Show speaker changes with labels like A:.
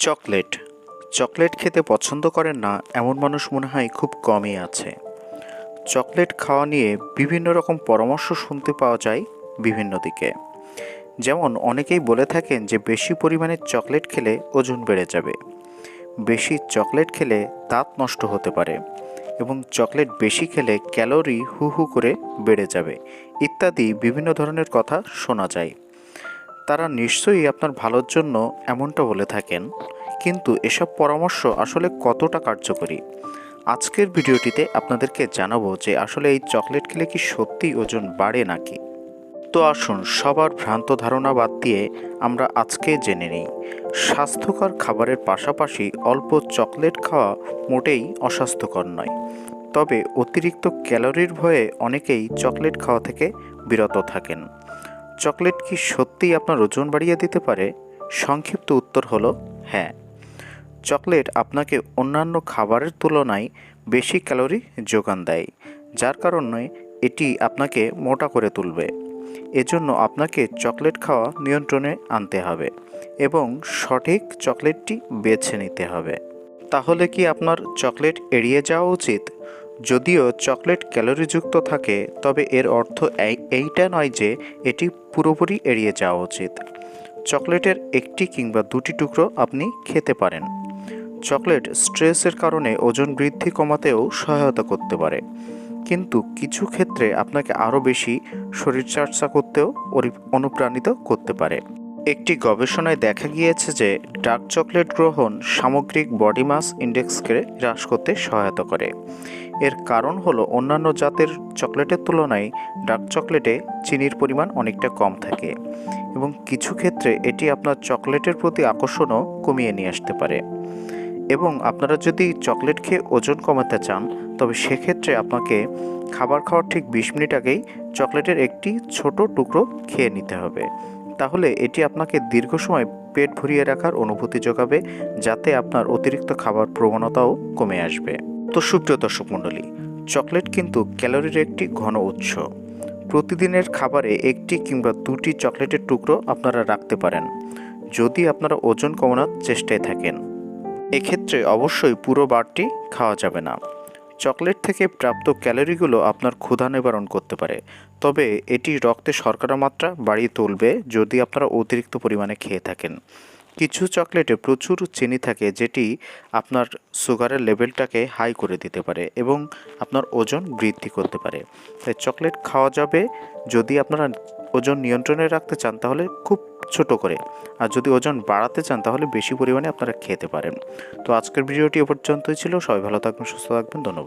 A: Chocolate খেতে পছন্দ করেন না এমন মানুষ মনে হয় খুব কমই আছে। চকলেট খাওয়া নিয়ে বিভিন্ন রকম পরামর্শ শুনতে পাওয়া যায় বিভিন্ন দিকে। যেমন অনেকেই বলে থাকেন যে বেশি পরিমাণে চকলেট খেলে ওজন বেড়ে যাবে, বেশি চকলেট খেলে দাঁত নষ্ট হতে পারে এবং চকলেট বেশি খেলে ক্যালোরি হু হু করে বেড়ে যাবে ইত্যাদি বিভিন্ন ধরনের কথা শোনা যায়। তারা নিশ্চয়ই আপনার ভালোর জন্য এমনটা বলে থাকেন, কিন্তু এসব পরামর্শ আসলে কতটা কার্যকরী? আজকের ভিডিওটিতে আপনাদেরকে জানাবো যে আসলে এই চকলেট খেলে কি সত্যি ওজন বাড়ে নাকি। তো আসুন সবার ভ্রান্ত ধারণা বাদ দিয়ে আমরা আজকে জেনে নিই, স্বাস্থ্যকর খাবারের পাশাপাশি অল্প চকলেট খাওয়া মোটেই অস্বাস্থ্যকর নয়। তবে অতিরিক্ত ক্যালোরির ভয়ে অনেকেই চকলেট খাওয়া থেকে বিরত থাকেন। চকলেট কি সত্যিই আপনার ওজন বাড়িয়ে দিতে পারে? সংক্ষিপ্ত উত্তর হলো হ্যাঁ। চকলেট আপনাকে অন্যান্য খাবারের তুলনায় বেশি ক্যালোরি যোগান দেয়, যার কারণে এটি আপনাকে মোটা করে তুলবে। এজন্য আপনাকে চকলেট খাওয়া নিয়ন্ত্রণে আনতে হবে এবং সঠিক চকলেটটি বেছে নিতে হবে। তাহলে কি আপনার চকলেট এড়িয়ে যাওয়া উচিত? যদিও চকলেট ক্যালোরিযুক্ত থাকে, তবে এর অর্থ এইটা নয় যে এটি পুরোপুরি এড়িয়ে যাওয়া উচিত। চকলেটের একটি কিংবা দুটি টুকরো আপনি খেতে পারেন। চকলেট স্ট্রেসের কারণে ওজন বৃদ্ধি কমাতেও সহায়তা করতে পারে, কিন্তু কিছু ক্ষেত্রে আপনাকে আরও বেশি শরীরচর্চা করতেও অনুপ্রাণিত করতে পারে। একটি গবেষণায় দেখা গিয়েছে যে ডার্ক চকলেট গ্রহণ সামগ্রিক বডি মাস ইন্ডেক্সকে হ্রাস করতে সহায়তা করে। এর কারণ হলো অন্যান্য জাতের চকলেটের তুলনায় ডার্ক চকলেটে চিনির পরিমাণ অনেকটা কম থাকে এবং কিছু ক্ষেত্রে এটি আপনার চকলেটের প্রতি আকর্ষণও কমিয়ে নিয়ে আসতে পারে। এবং আপনারা যদি চকলেট খেয়ে ওজন কমাতে চান, তবে সেক্ষেত্রে আপনাকে খাবার খাওয়ার ঠিক 20 মিনিট আগেই চকলেটের একটি ছোট টুকরো খেয়ে নিতে হবে। তাহলে এটি আপনাকে দীর্ঘ সময় পেট ভরিয়ে রাখার অনুভূতি যোগাবে, যাতে আপনার অতিরিক্ত খাবার প্রবণতাও কমে আসবে। তো সুপ্রিয় দর্শক মণ্ডলী, চকলেট কিন্তু ক্যালোরির একটি ঘন উৎস। প্রতিদিনের খাবারে একটি কিংবা দুটি চকলেটের টুকরো আপনারা রাখতে পারেন, যদি আপনারা ওজন কমানোর চেষ্টায় থাকেন। এক্ষেত্রে অবশ্যই পুরো বারটি খাওয়া যাবে না। চকলেট থেকে প্রাপ্ত ক্যালোরিগুলো আপনার ক্ষুধা নিবারণ করতে পারে, তবে এটি রক্তে শর্করার মাত্রা বাড়িয়ে তুলবে যদি আপনারা অতিরিক্ত পরিমাণে খেয়ে থাকেন। কিছু চকলেটে প্রচুর চিনি থাকে, যেটি আপনার সুগারের লেভেলটাকে হাই করে দিতে পারে এবং আপনার ওজন বৃদ্ধি করতে পারে। তাই চকলেট খাওয়া যাবে যদি আপনারা ওজন নিয়ন্ত্রণে রাখতে চান, তাহলে খুব ছোট করে, আর যদি ওজন বাড়াতে চান তাহলে বেশি পরিমাণে আপনারা খেতে পারেন। তো আজকের ভিডিওটি এ পর্যন্তই ছিল। সবাই ভালো থাকবেন, সুস্থ থাকবেন। ধন্যবাদ।